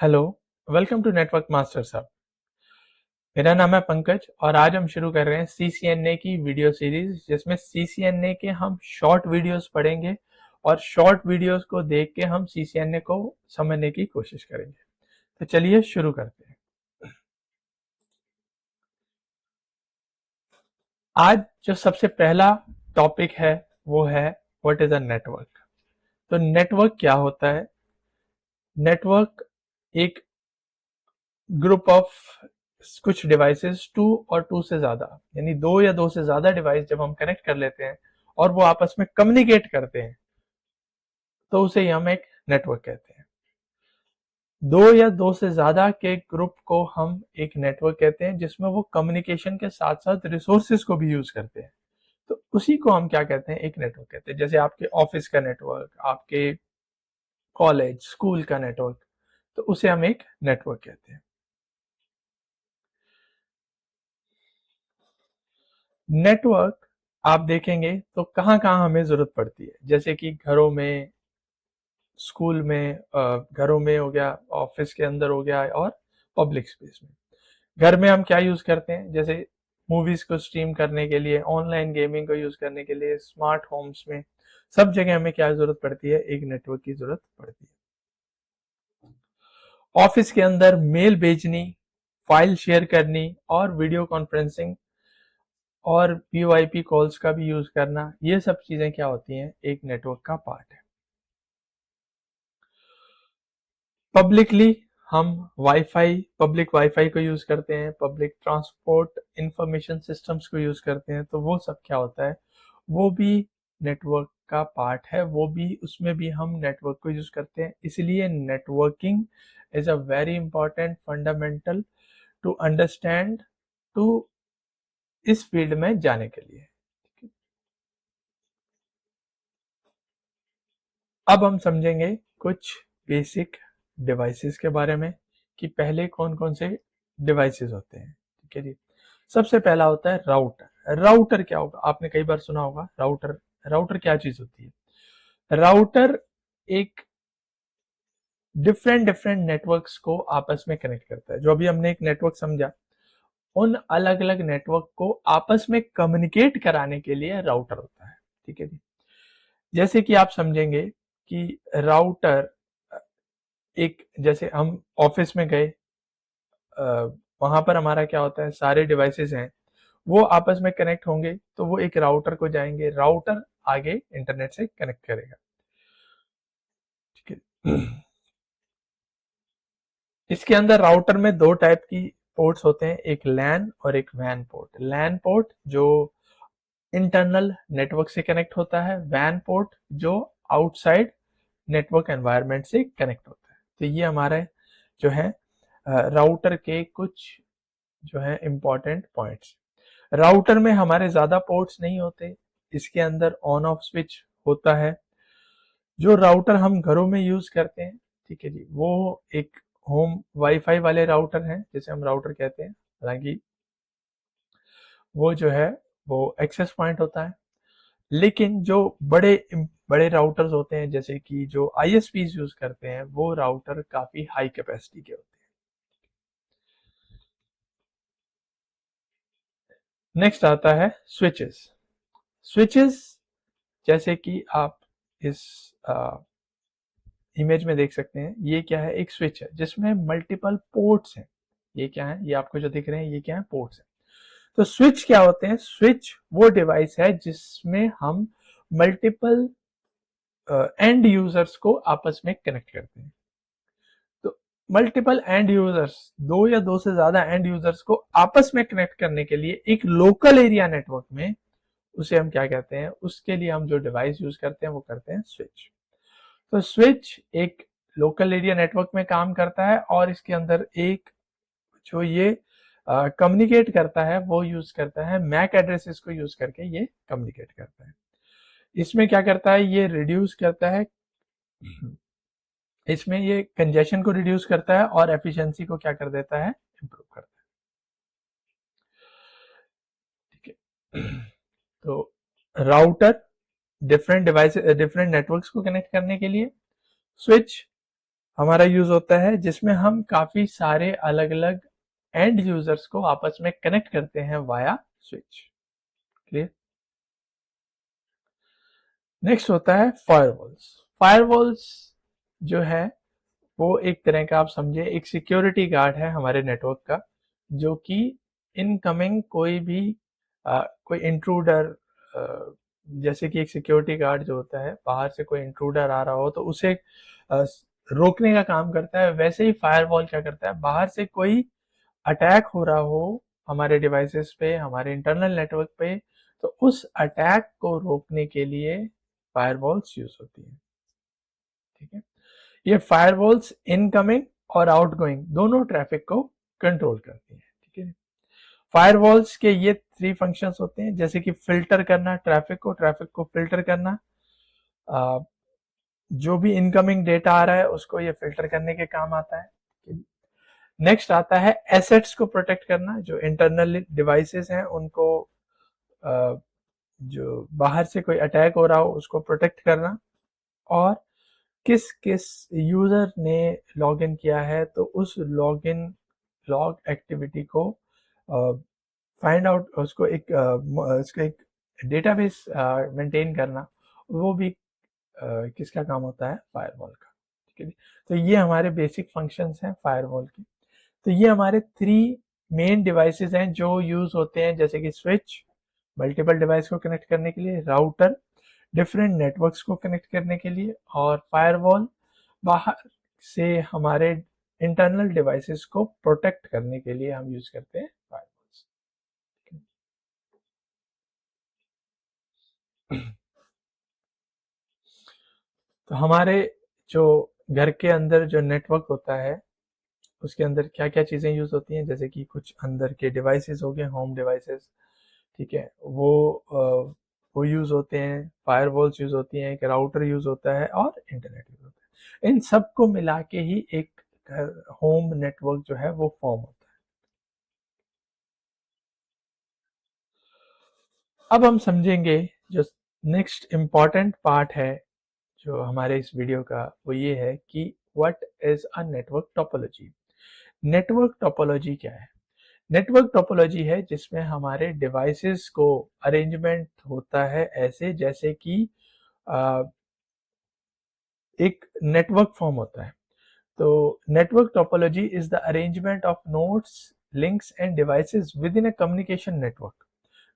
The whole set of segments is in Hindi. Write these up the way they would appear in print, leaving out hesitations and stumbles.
Hello, welcome to network master साहब। मेरा नाम है पंकज और आज हम शुरू कर रहे हैं सीसीएनए की वीडियो सीरीज, जिसमें सीसीएनए के हम शॉर्ट वीडियोस पढ़ेंगे और शॉर्ट वीडियोस को देख के हम सीसीएनए को समझने की कोशिश करेंगे। तो चलिए शुरू करते हैं। आज जो सबसे पहला टॉपिक है वो है व्हाट इज अ नेटवर्क। तो नेटवर्क क्या होता है? नेटवर्क एक ग्रुप ऑफ कुछ डिवाइसेस, टू और टू से ज्यादा, यानी दो या दो से ज्यादा डिवाइस जब हम कनेक्ट कर लेते हैं और वो आपस में कम्युनिकेट करते हैं तो उसे ही हम एक नेटवर्क कहते हैं। दो या दो से ज्यादा के ग्रुप को हम एक नेटवर्क कहते हैं, जिसमें वो कम्युनिकेशन के साथ साथ रिसोर्सेज को भी यूज करते हैं। तो उसी को हम क्या कहते हैं? एक नेटवर्क कहते हैं। जैसे आपके ऑफिस का नेटवर्क, आपके कॉलेज स्कूल का नेटवर्क, तो उसे हम एक नेटवर्क कहते हैं। नेटवर्क आप देखेंगे तो कहाँ कहाँ हमें जरूरत पड़ती है, जैसे कि घरों में, स्कूल में, घरों में हो गया, ऑफिस के अंदर हो गया और पब्लिक स्पेस में। घर में हम क्या यूज करते हैं? जैसे मूवीज को स्ट्रीम करने के लिए, ऑनलाइन गेमिंग को यूज करने के लिए, स्मार्ट होम्स में, सब जगह हमें क्या जरूरत पड़ती है? एक नेटवर्क की जरूरत पड़ती है। ऑफिस के अंदर मेल भेजनी, फाइल शेयर करनी और वीडियो कॉन्फ्रेंसिंग और वीओआईपी कॉल्स का भी यूज करना, ये सब चीजें क्या होती हैं? एक नेटवर्क का पार्ट है। पब्लिकली हम वाईफाई, पब्लिक वाईफाई को यूज करते हैं, पब्लिक ट्रांसपोर्ट इंफॉर्मेशन सिस्टम्स को यूज करते हैं, तो वो सब क्या होता है? वो भी नेटवर्क का पार्ट है, वो भी, उसमें भी हम नेटवर्क को यूज करते हैं। इसलिए networking is a very important fundamental to understand, टू इस फील्ड में जाने के लिए। अब हम समझेंगे कुछ बेसिक डिवाइसेस के बारे में कि पहले कौन कौन से डिवाइसेस होते हैं। ठीक है जी। सबसे पहला होता है राउटर। राउटर क्या होगा? आपने कई बार सुना होगा राउटर। राउटर क्या चीज होती है? राउटर एक डिफरेंट डिफरेंट नेटवर्क्स को आपस में कनेक्ट करता है। जो अभी हमने एक नेटवर्क समझा, उन अलग अलग नेटवर्क को आपस में कम्युनिकेट कराने के लिए राउटर होता है। ठीक है जी। जैसे कि आप समझेंगे कि राउटर एक, जैसे हम ऑफिस में गए, वहां पर हमारा क्या होता है? सारे डिवाइसेस हैं, वो आपस में कनेक्ट होंगे तो वो एक राउटर को जाएंगे, राउटर आगे इंटरनेट से कनेक्ट करेगा। ठीक है। इसके अंदर राउटर में दो टाइप की पोर्ट्स होते हैं, एक लैन और एक वैन पोर्ट। लैन पोर्ट जो इंटरनल नेटवर्क से कनेक्ट होता है, वैन पोर्ट जो आउटसाइड नेटवर्क एनवायरनमेंट से कनेक्ट होता है। तो ये हमारे जो है राउटर के कुछ जो है इंपॉर्टेंट पॉइंट्स। राउटर में हमारे ज्यादा पोर्ट्स नहीं होते, इसके अंदर ऑन ऑफ स्विच होता है। जो राउटर हम घरों में यूज करते हैं, ठीक है जी, वो एक होम वाईफाई वाले राउटर हैं, जिसे हम राउटर कहते हैं। हालांकि वो जो है वो एक्सेस पॉइंट होता है। लेकिन जो बड़े बड़े राउटर्स होते हैं, जैसे कि जो आईएसपीज यूज करते हैं, वो राउटर काफी हाई कैपेसिटी के होते हैं। नेक्स्ट आता है स्विचेस। स्विचेस जैसे कि आप इस इमेज में देख सकते हैं, ये क्या है? एक स्विच है जिसमें मल्टीपल पोर्ट्स हैं। ये क्या है? ये आपको जो दिख रहे हैं, ये क्या है? पोर्ट्स है। तो स्विच क्या होते हैं? स्विच वो डिवाइस है जिसमें हम मल्टीपल एंड यूजर्स को आपस में कनेक्ट करते हैं। तो मल्टीपल एंड यूजर्स, दो या दो से ज्यादा एंड यूजर्स को आपस में कनेक्ट करने के लिए एक लोकल एरिया नेटवर्क में, उसे हम क्या कहते हैं? उसके लिए हम जो डिवाइस यूज करते हैं वो करते हैं स्विच। तो स्विच एक लोकल एरिया नेटवर्क में काम करता है और इसके अंदर एक जो ये कम्युनिकेट करता है वो यूज करता है मैक एड्रेसेस को यूज करके, ये कम्युनिकेट करता है। इसमें क्या करता है? ये रिड्यूस करता है, इसमें ये कंजेशन को रिड्यूस करता है और एफिशिएंसी को क्या कर देता है? इंप्रूव करता है। ठीक है। तो router different device, different networks को कनेक्ट करने के लिए, स्विच हमारा यूज होता है जिसमें हम काफी सारे अलग अलग एंड यूजर्स को आपस में कनेक्ट करते हैं वाया स्विच। क्लियर। नेक्स्ट होता है फायरवॉल्स। फायरवॉल्स जो है वो एक तरह का आप समझे एक सिक्योरिटी गार्ड है हमारे नेटवर्क का, जो कि इनकमिंग कोई भी कोई इंट्रूडर, जैसे कि एक सिक्योरिटी गार्ड जो होता है बाहर से कोई इंट्रूडर आ रहा हो तो उसे अ, रोकने का काम करता है, वैसे ही फायरवॉल क्या करता है, बाहर से कोई अटैक हो रहा हो हमारे डिवाइसेस पे, हमारे इंटरनल नेटवर्क पे, तो उस अटैक को रोकने के लिए फायरवॉल्स यूज होती है। ठीक है। ये फायरवॉल्स इनकमिंग और आउटगोइंग दोनों ट्रैफिक को कंट्रोल करती है। ठीक है। फायरवॉल्स के ये 3 फंक्शंस होते हैं, जैसे कि फिल्टर करना ट्रैफिक को फिल्टर करना, जो भी इनकमिंग डेटा आ रहा है उसको ये फिल्टर करने के काम आता है। नेक्स्ट आता है एसेट्स को प्रोटेक्ट करना, जो इंटरनल डिवाइसेस हैं उनको जो बाहर से कोई अटैक हो रहा हो उसको प्रोटेक्ट करना, और किस किस यूजर ने लॉगिन किया है तो उस लॉगिन लॉग एक्टिविटी को फाइंड आउट, उसको एक डेटाबेस मेंटेन करना, वो भी किसका काम होता है, फायरवॉल का। ठीक है। तो ये हमारे बेसिक फंक्शंस हैं फायरवॉल के। तो ये हमारे 3 मेन डिवाइसेस हैं जो यूज होते हैं, जैसे कि स्विच मल्टीपल डिवाइस को कनेक्ट करने के लिए, राउटर डिफरेंट नेटवर्क्स को कनेक्ट करने के लिए, और फायरवॉल बाहर से हमारे इंटरनल डिवाइसेस को प्रोटेक्ट करने के लिए हम यूज करते हैं फायरवॉल्स। तो हमारे जो घर के अंदर जो नेटवर्क होता है उसके अंदर क्या क्या चीजें यूज होती हैं, जैसे कि कुछ अंदर के डिवाइसेस हो गए, होम डिवाइसेस। ठीक है। वो यूज होते हैं, फायरवॉल्स यूज होती हैं, एक राउटर यूज होता है और इंटरनेट यूज होता है। इन सबको मिला के ही एक होम नेटवर्क जो है वो फॉर्म होता है। अब हम समझेंगे जो नेक्स्ट इम्पॉर्टेंट पार्ट है जो हमारे इस वीडियो का, वो ये है कि what is a network topology. Network topology क्या है? नेटवर्क टोपोलॉजी है जिसमें हमारे डिवाइसेस को अरेंजमेंट होता है ऐसे जैसे कि एक नेटवर्क फॉर्म होता है। तो network topology is the arrangement of nodes, links end devices with in a communication network.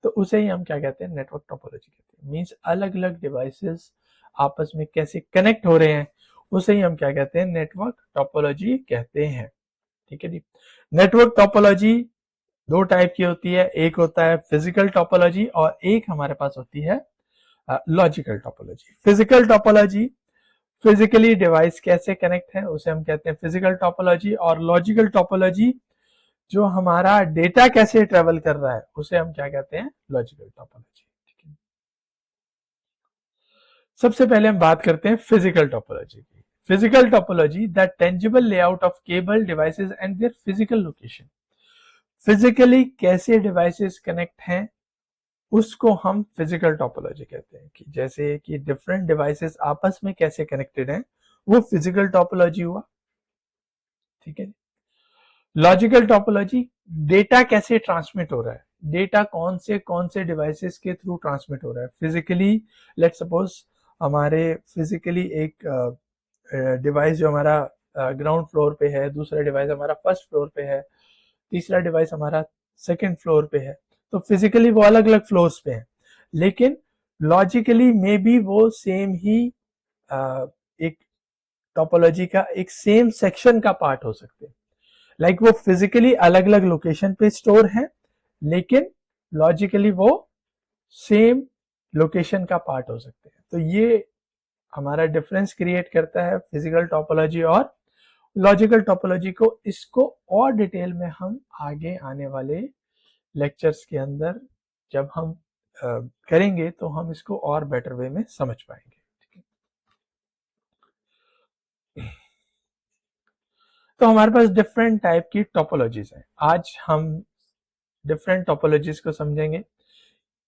तो उसे ही हम क्या कहते हैं, नेटवर्क टोपोलॉजी कहते हैं। मींस अलग अलग डिवाइसेस आपस में कैसे कनेक्ट हो रहे हैं, उसे ही हम क्या कहते हैं, नेटवर्क टोपोलॉजी कहते हैं। ठीक है जी। नेटवर्क टोपोलॉजी 2 टाइप की होती है, एक होता है फिजिकल टोपोलॉजी और एक हमारे पास होती है logical topology. Physical topology physically device कैसे कनेक्ट है उसे हम कहते हैं फिजिकल टोपोलॉजी, और लॉजिकल टोपोलॉजी जो हमारा डेटा कैसे ट्रेवल कर रहा है उसे हम क्या कहते हैं, लॉजिकल टोपोलॉजी। सबसे पहले हम बात करते हैं फिजिकल टोपोलॉजी की। Physical topology the tangible layout of cable devices and their physical location. Physically कैसे डिवाइसेस कनेक्ट हैं उसको हम फिजिकल टोपोलॉजी कहते हैं, कि जैसे कि डिफरेंट डिवाइसेस आपस में कैसे कनेक्टेड हैं, वो फिजिकल टोपोलॉजी हुआ। ठीक है। लॉजिकल टोपोलॉजी डेटा कैसे ट्रांसमिट हो रहा है, डेटा कौन से डिवाइसेस के थ्रू ट्रांसमिट हो रहा है फिजिकली। लेट सपोज हमारे फिजिकली एक डिवाइस जो हमारा ग्राउंड फ्लोर पे है, दूसरा डिवाइस हमारा फर्स्ट फ्लोर पे है, तीसरा डिवाइस हमारा सेकंड फ्लोर पे है। तो फिजिकली वो अलग अलग फ्लोर्स पे है, लेकिन लॉजिकली मे बी वो सेम ही एक टोपोलॉजी का एक सेम सेक्शन का पार्ट हो सकते हैं। लाइक वो फिजिकली अलग अलग लोकेशन पे स्टोर है, लेकिन लॉजिकली वो सेम लोकेशन का पार्ट हो सकते हैं। तो ये हमारा डिफरेंस क्रिएट करता है फिजिकल टोपोलॉजी और लॉजिकल टोपोलॉजी को। इसको और डिटेल में हम आगे आने वाले लेक्चर्स के अंदर जब हम करेंगे तो हम इसको और बेटर वे में समझ पाएंगे। तो हमारे पास डिफरेंट टाइप की टोपोलॉजीज हैं, आज हम डिफरेंट टोपोलॉजीज को समझेंगे।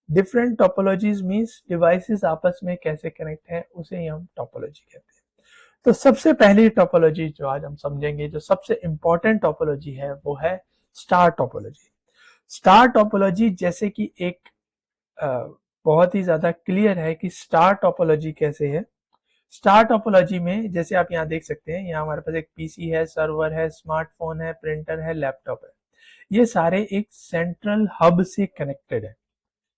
डिफरेंट टोपोलॉजीज मींस डिवाइसेस आपस में कैसे कनेक्ट है, उसे ही हम टोपोलॉजी कहते हैं। तो सबसे पहली टोपोलॉजी जो आज हम समझेंगे, जो सबसे इंपॉर्टेंट टोपोलॉजी है, वो है स्टार टोपोलॉजी। स्टार टोपोलॉजी जैसे कि एक बहुत ही ज्यादा क्लियर है कि स्टार टोपोलॉजी कैसे है। स्टार टोपोलॉजी में जैसे आप यहाँ देख सकते हैं, यहाँ हमारे पास एक पीसी है, सर्वर है, स्मार्टफोन है, प्रिंटर है, लैपटॉप है। ये सारे एक सेंट्रल हब से कनेक्टेड है।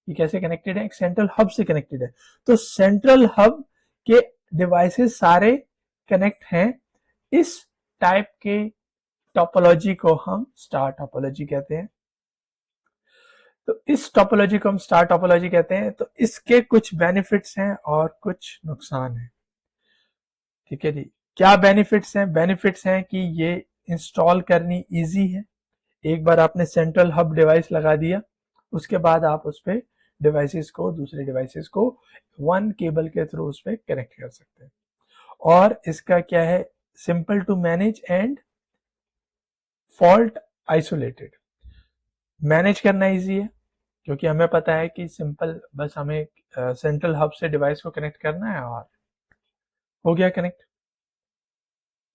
ये कैसे कनेक्टेड है? एक सेंट्रल हब से कनेक्टेड है। तो सेंट्रल हब के डिवाइसेस सारे कनेक्ट हैं। इस टाइप के टोपोलॉजी को हम स्टार टोपोलॉजी कहते हैं। तो इस टोपोलॉजी को हम स्टार टोपोलॉजी कहते हैं। तो इसके कुछ बेनिफिट्स हैं और कुछ नुकसान हैं। ठीक है जी। क्या बेनिफिट्स हैं? बेनिफिट्स हैं कि ये इंस्टॉल करनी इजी है। एक बार आपने सेंट्रल हब डिवाइस लगा दिया, उसके बाद आप उस पर डिवाइसेस को, दूसरे डिवाइसेस को वन केबल के थ्रू उस पर कनेक्ट कर सकते हैं। और इसका क्या है? Simple to manage and fault isolated. Manage करना इजी है क्योंकि हमें पता है कि सिंपल बस हमें सेंट्रल हब से डिवाइस को कनेक्ट करना है और हो गया कनेक्ट।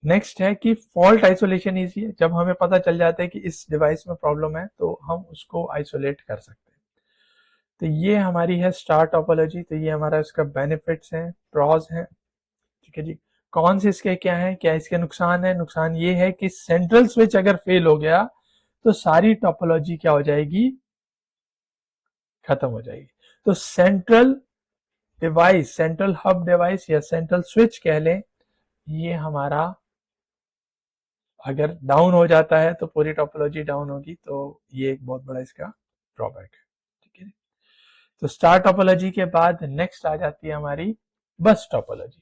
नेक्स्ट है कि फॉल्ट आइसोलेशन इजी है। जब हमें पता चल जाता है कि इस डिवाइस में प्रॉब्लम है तो हम उसको आइसोलेट कर सकते हैं। तो ये हमारी है स्टार टोपोलॉजी। तो ये हमारा इसका बेनिफिट्स हैं, प्रॉज हैं। ठीक है जी। कौन से इसके क्या है, क्या इसके नुकसान है? नुकसान ये है कि सेंट्रल स्विच अगर फेल हो गया तो सारी टोपोलॉजी क्या हो जाएगी? खत्म हो जाएगी। तो central device, central hub device या सेंट्रल स्विच कह लें, ये हमारा अगर डाउन हो जाता है तो पूरी टोपोलॉजी डाउन होगी। तो ये एक बहुत बड़ा इसका ड्रॉबैक है। ठीक है। तो स्टार टोपोलॉजी के बाद नेक्स्ट आ जाती है हमारी बस टोपोलॉजी।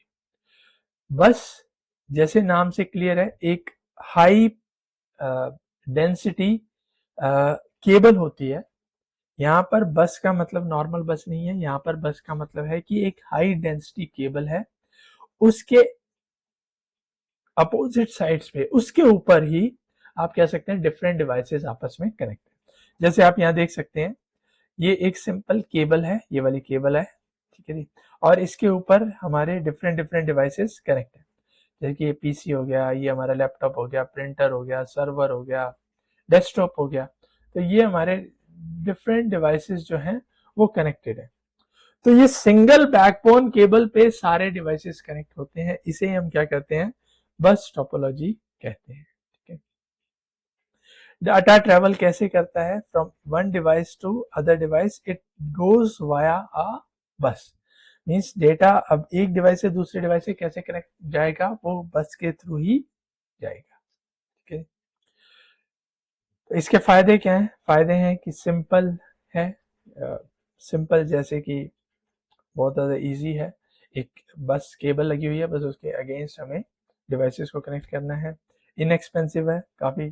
बस जैसे नाम से क्लियर है, एक हाई डेंसिटी केबल होती है। यहाँ पर बस का मतलब नॉर्मल बस नहीं है, यहाँ पर बस का मतलब है कि एक हाई डेंसिटी केबल है, उसके अपोजिट साइड्स पे, उसके ऊपर ही आप कह सकते हैं डिफरेंट डिवाइसेस आपस में कनेक्ट है। जैसे आप यहाँ देख सकते हैं, ये एक सिंपल केबल है, ये वाली केबल है। ठीक है जी। और इसके ऊपर हमारे डिफरेंट डिफरेंट डिवाइसेस कनेक्ट है। जैसे कि ये पीसी हो गया, ये हमारा लैपटॉप हो गया, प्रिंटर हो गया, सर्वर हो गया, डेस्कटॉप हो गया। तो ये हमारे डिफरेंट डिवाइसेस जो हैं वो कनेक्टेड है। तो ये सिंगल बैकबोन केबल पे सारे डिवाइसेस कनेक्ट होते हैं। इसे हम क्या कहते हैं? बस टोपोलॉजी कहते हैं। ठीक है। डाटा ट्रेवल कैसे करता है? From one device to other device it goes via a bus. Means data अब एक डिवाइस से दूसरे डिवाइस से कैसे कनेक्ट जाएगा? वो बस के थ्रू ही जाएगा। ठीक है। तो इसके फायदे क्या हैं? फायदे हैं कि सिंपल है, सिंपल जैसे कि बहुत ज़्यादा इजी है। एक बस केबल लगी हुई है, बस उसके अगेंस्ट हमें डिवाइसेस को कनेक्ट करना है। इनएक्सपेंसिव है, काफ़ी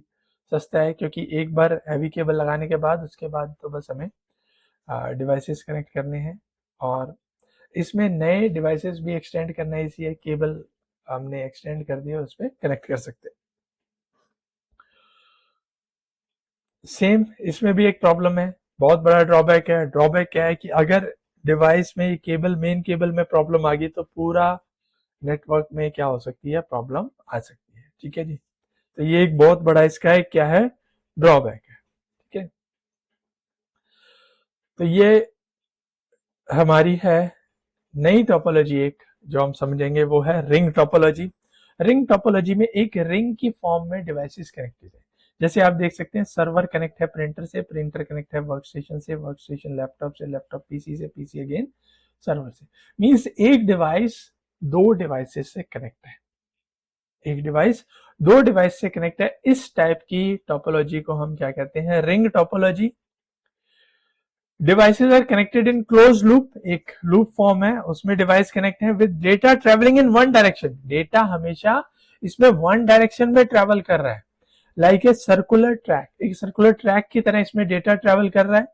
सस्ता है, क्योंकि एक बार हैवी केबल लगाने के बाद उसके बाद तो बस हमें डिवाइसेस कनेक्ट करने हैं। और इसमें नए डिवाइसेस भी एक्सटेंड करना इजी है, केबल हमने एक्सटेंड कर दिया, उस पर कनेक्ट कर सकते हैं। सेम इसमें भी एक प्रॉब्लम है, बहुत बड़ा ड्रॉबैक है। ड्रॉबैक क्या है कि अगर डिवाइस में केबल, मेन केबल में प्रॉब्लम आ गई तो पूरा नेटवर्क में क्या हो सकती है? प्रॉब्लम आ सकती है। ठीक है जी। तो ये एक बहुत बड़ा इसका एक क्या है? ड्रॉबैक है। ठीक है। तो ये हमारी है नई टोपोलॉजी एक जो हम समझेंगे, वो है रिंग टोपोलॉजी। रिंग टोपोलॉजी में एक रिंग की फॉर्म में डिवाइसेस कनेक्टेड है। जैसे आप देख सकते हैं, सर्वर कनेक्ट है प्रिंटर से, प्रिंटर कनेक्ट है वर्कस्टेशन से, वर्कस्टेशन लैपटॉप से, लैपटॉप पीसी से, पीसी अगेन सर्वर से। मींस एक डिवाइस दो डिवाइसेस से कनेक्ट है, एक डिवाइस दो डिवाइस से कनेक्ट है। इस टाइप की टोपोलॉजी को हम क्या कहते हैं? Ring topology. Devices are connected in close loop, एक लूप फॉर्म है, उसमें डिवाइस कनेक्ट है with data travelling in one direction. Data हमेशा इसमें वन डायरेक्शन में ट्रेवल कर रहा है, लाइक ए सर्कुलर ट्रैक, एक सर्कुलर ट्रैक की तरह इसमें डेटा ट्रेवल कर रहा है।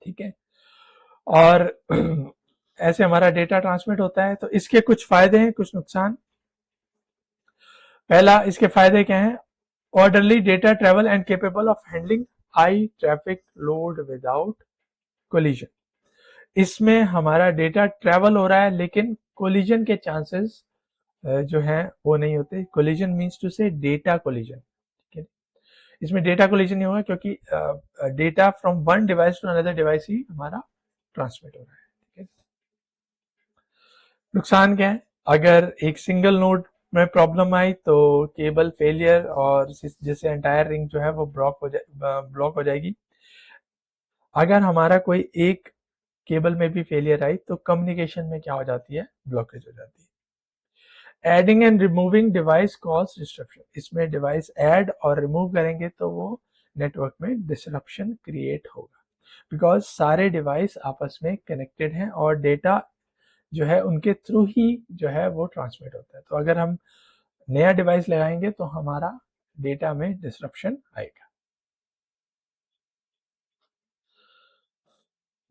ठीक है। और ऐसे हमारा डेटा ट्रांसमिट होता है। तो इसके कुछ फायदे हैं, कुछ नुकसान। पहला, इसके फायदे क्या हैं? Orderly data travel and capable of handling high traffic load without collision. इसमें हमारा डेटा ट्रेवल हो रहा है लेकिन कोलिजन के चांसेस जो है वो नहीं होते। Collision means to say data collision, ठीक है। इसमें डेटा कोलिजन नहीं होगा क्योंकि data from one device to another device ही हमारा ट्रांसमिट हो रहा है, ठीक है। नुकसान क्या है? अगर एक सिंगल नोड में प्रॉब्लम आई तो केबल फेलियर और जिससे एंटायर रिंग जो है वो ब्लॉक हो जाएगी। अगर हमारा कोई एक केबल में भी फेलियर आई तो कम्युनिकेशन में क्या हो जाती है? ब्लॉकेज हो जाती है। Adding and removing device cause disruption, इसमें डिवाइस ऐड और रिमूव करेंगे तो वो नेटवर्क में डिसरप्शन क्रिएट होगा, बिकॉज सारे डिवाइस आपस में कनेक्टेड हैं और डेटा जो है उनके थ्रू ही जो है वो ट्रांसमिट होता है। तो अगर हम नया डिवाइस लगाएंगे तो हमारा डेटा में डिसरप्शन आएगा।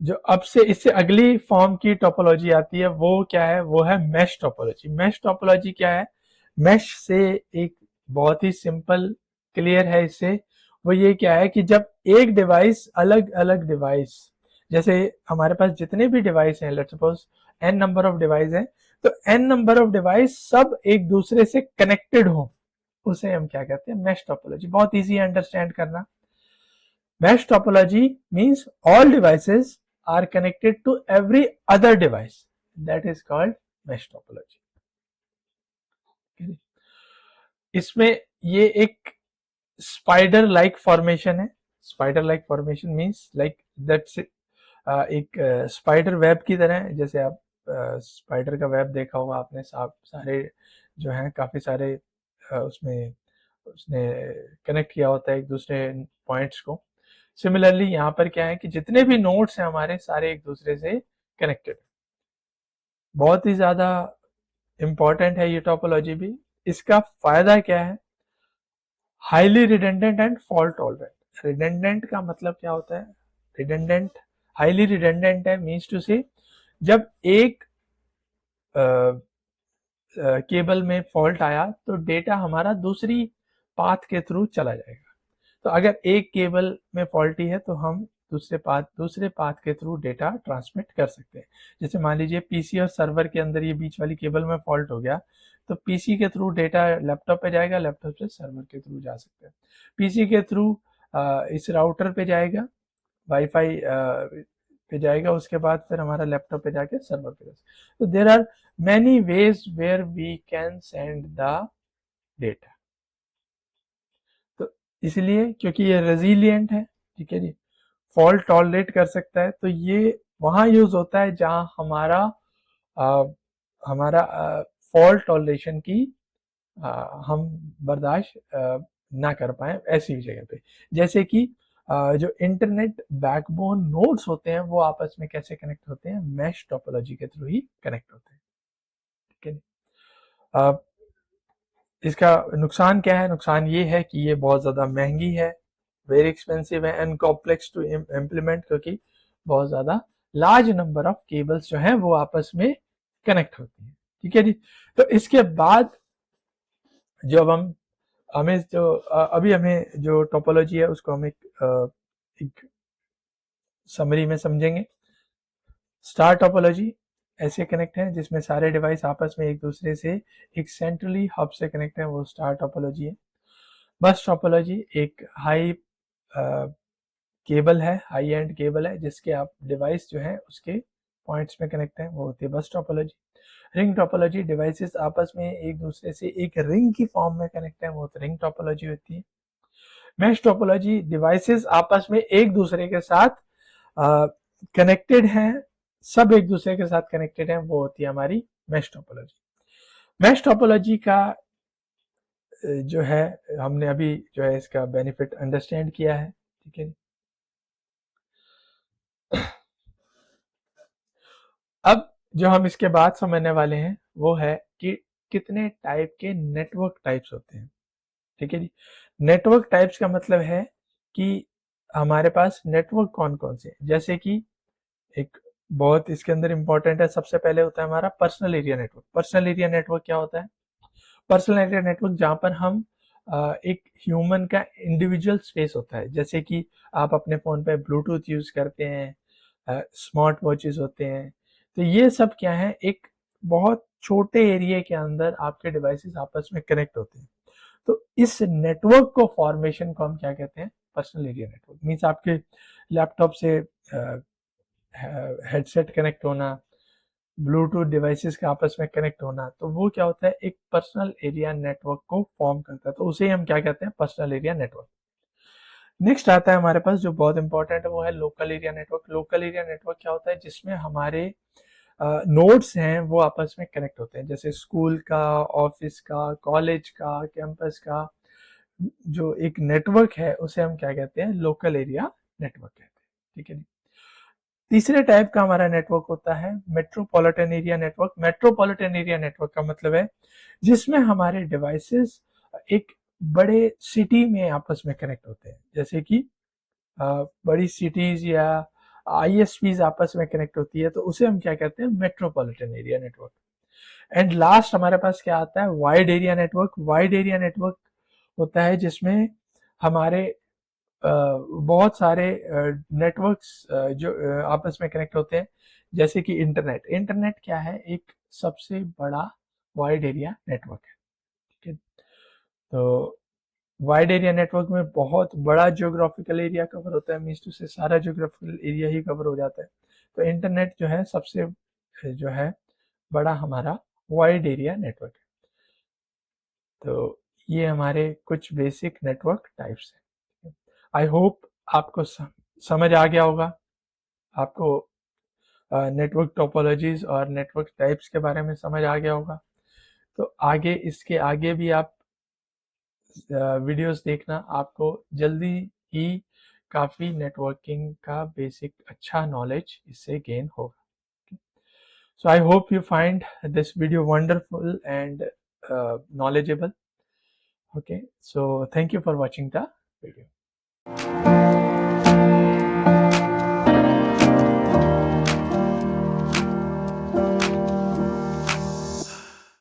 जो अब से इससे अगली फॉर्म की टोपोलॉजी आती है वो क्या है? वो है मैश टोपोलॉजी। मैश टोपोलॉजी क्या है? मैश से एक बहुत ही सिंपल क्लियर है इससे। वो ये क्या है कि जब एक डिवाइस अलग अलग डिवाइस, जैसे हमारे पास जितने भी डिवाइस हैं, let's suppose n number of device हैं, तो एन नंबर ऑफ डिवाइस सब एक दूसरे से कनेक्टेड हो, उसे हम क्या कहते हैं? Mesh topology. बहुत इजी है अंडरस्टैंड करना। Mesh topology means all devices are connected to every other device. That is called mesh topology. इसमें ये एक स्पाइडर लाइक फॉर्मेशन है। Spider like formation means like that's एक स्पाइडर वेब की तरह है। जैसे आप स्पाइडर का वेब देखा होगा आपने, सारे जो हैं काफी सारे उसमें उसने कनेक्ट किया होता है एक दूसरे पॉइंट्स को। सिमिलरली यहाँ पर क्या है कि जितने भी नोड्स हैं हमारे, सारे एक दूसरे से कनेक्टेड। बहुत ही ज्यादा इंपॉर्टेंट है ये टोपोलॉजी भी। इसका फायदा क्या है? Highly redundant and fault tolerant. Redundant का मतलब क्या होता है? रिडेंडेंट, हाईली रिडेंडेंट है मीन्स टू से जब एक केबल में फॉल्ट आया तो डेटा हमारा दूसरी पाथ के थ्रू चला जाएगा। तो अगर एक केबल में फॉल्टी है तो हम दूसरे पाथ के थ्रू डेटा ट्रांसमिट कर सकते हैं। जैसे मान लीजिए पीसी और सर्वर के अंदर ये बीच वाली केबल में फॉल्ट हो गया, तो पीसी के थ्रू डेटा लैपटॉप पे जाएगा, लैपटॉप से सर्वर के थ्रू जा सकते हैं, पीसी के थ्रू इस राउटर पे जाएगा, वाईफाई पे जाएगा, उसके बाद फिर हमारा लैपटॉप पे जाके सर्वर पे जाएगा। तो there are many ways where we can send the data. तो इसलिए क्योंकि ये रेजिलियंट है, ठीक है जी, फॉल्ट टॉलरेट कर सकता है, तो ये वहां यूज होता है जहां आ, हमारा फॉल्ट टॉलरेशन की हम बर्दाश्त ना कर पाए ऐसी जगह पे। जैसे कि जो इंटरनेट बैकबोन नोड्स होते हैं वो आपस में कैसे कनेक्ट होते हैं? मैश टोपोलॉजी के थ्रू ही कनेक्ट होते हैं, ठीक है। इसका नुकसान क्या है? नुकसान ये है कि ये बहुत ज्यादा महंगी है, वेरी एक्सपेंसिव है एंड कॉम्प्लेक्स टू इम्प्लीमेंट, क्योंकि बहुत ज्यादा लार्ज नंबर ऑफ केबल्स जो हैं वो आपस में कनेक्ट होती हैं, ठीक है जी। तो इसके बाद जब हमें जो अभी हमें जो टोपोलॉजी है उसको हम एक समरी में समझेंगे। स्टार टोपोलॉजी ऐसे कनेक्ट है जिसमें सारे डिवाइस आपस में एक दूसरे से एक सेंट्रली हब से कनेक्ट है, वो स्टार टोपोलॉजी है। बस टोपोलॉजी एक हाई केबल है, हाई एंड केबल है जिसके आप डिवाइस जो है उसके पॉइंट्स में कनेक्ट है, वो होती है बस टोपोलॉजी। रिंग टोपोलॉजी डिवाइसेस आपस में एक दूसरे से एक रिंग की फॉर्म में कनेक्ट है, वो तो रिंग टोपोलॉजी होती है। मैश टोपोलॉजी डिवाइसेस आपस में एक दूसरे के साथ कनेक्टेड हैं, सब एक दूसरे के साथ कनेक्टेड हैं, वो होती है हमारी मैश टोपोलॉजी। मैश टोपोलॉजी का जो है हमने अभी जो है इसका बेनिफिट अंडरस्टैंड किया है, ठीक है। अब जो हम इसके बाद समझने वाले हैं वो है कि कितने टाइप के नेटवर्क टाइप्स होते हैं, ठीक है जी। नेटवर्क टाइप्स का मतलब है कि हमारे पास नेटवर्क कौन कौन से, जैसे कि एक बहुत इसके अंदर इंपॉर्टेंट है, सबसे पहले होता है हमारा personal area network. Personal area network क्या होता है? पर्सनल एरिया नेटवर्क जहां पर हम एक ह्यूमन का इंडिविजुअल स्पेस होता है, जैसे कि आप अपने फोन पे ब्लूटूथ यूज करते हैं, स्मार्ट वॉचेस होते हैं, तो ये सब क्या है? एक बहुत छोटे एरिया के अंदर आपके डिवाइसेस आपस में कनेक्ट होते हैं। तो इस नेटवर्क को फॉर्मेशन को हम क्या कहते हैं? Personal area network. मीन्स आपके लैपटॉप से हेडसेट कनेक्ट होना, ब्लूटूथ डिवाइसेस के आपस में कनेक्ट होना, तो वो क्या होता है? एक पर्सनल एरिया नेटवर्क को फॉर्म करता है। तो उसे हम क्या कहते हैं? Personal area network. नेक्स्ट आता है हमारे पास जो बहुत इंपॉर्टेंट है, वो है local area network. Local area network क्या होता है? जिसमें हमारे नोड्स हैं वो आपस में कनेक्ट होते हैं, जैसे स्कूल का, ऑफिस का, कॉलेज का, कैंपस का जो एक नेटवर्क है उसे हम क्या कहते हैं? लोकल एरिया नेटवर्क कहते हैं। ठीक है। तीसरे टाइप का हमारा नेटवर्क होता है metropolitan area network. Metropolitan area network का मतलब है जिसमें हमारे डिवाइसेस एक बड़े सिटी में आपस में कनेक्ट होते हैं, जैसे कि बड़ी सिटीज या आईएसपीज आपस में कनेक्ट होती है, तो उसे हम क्या कहते हैं? Metropolitan area network. And last हमारे पास क्या आता है? Wide area network. Wide area network होता है जिसमें हमारे बहुत सारे नेटवर्क्स जो आपस में कनेक्ट होते हैं, जैसे कि इंटरनेट। इंटरनेट क्या है? एक सबसे बड़ा वाइड एरिया नेटवर्क है। ठीक है। तो वाइड एरिया नेटवर्क में बहुत बड़ा जियोग्राफिकल एरिया कवर होता है, मीन्स टू से सारा जियोग्राफिकल एरिया ही कवर हो जाता है। तो इंटरनेट जो है सबसे जो है बड़ा हमारा वाइड एरिया नेटवर्क है। तो ये हमारे कुछ बेसिक नेटवर्क टाइप्स हैं। आई होप आपको समझ आ गया होगा, आपको नेटवर्क टोपोलॉजीज और नेटवर्क टाइप्स के बारे में समझ आ गया होगा। तो आगे इसके आगे भी आप वीडियोस देखना, आपको जल्दी ही काफ़ी नेटवर्किंग का बेसिक अच्छा नॉलेज इससे गेन होगा। So I hope you find this video wonderful and knowledgeable. Okay, so thank you for watching the video.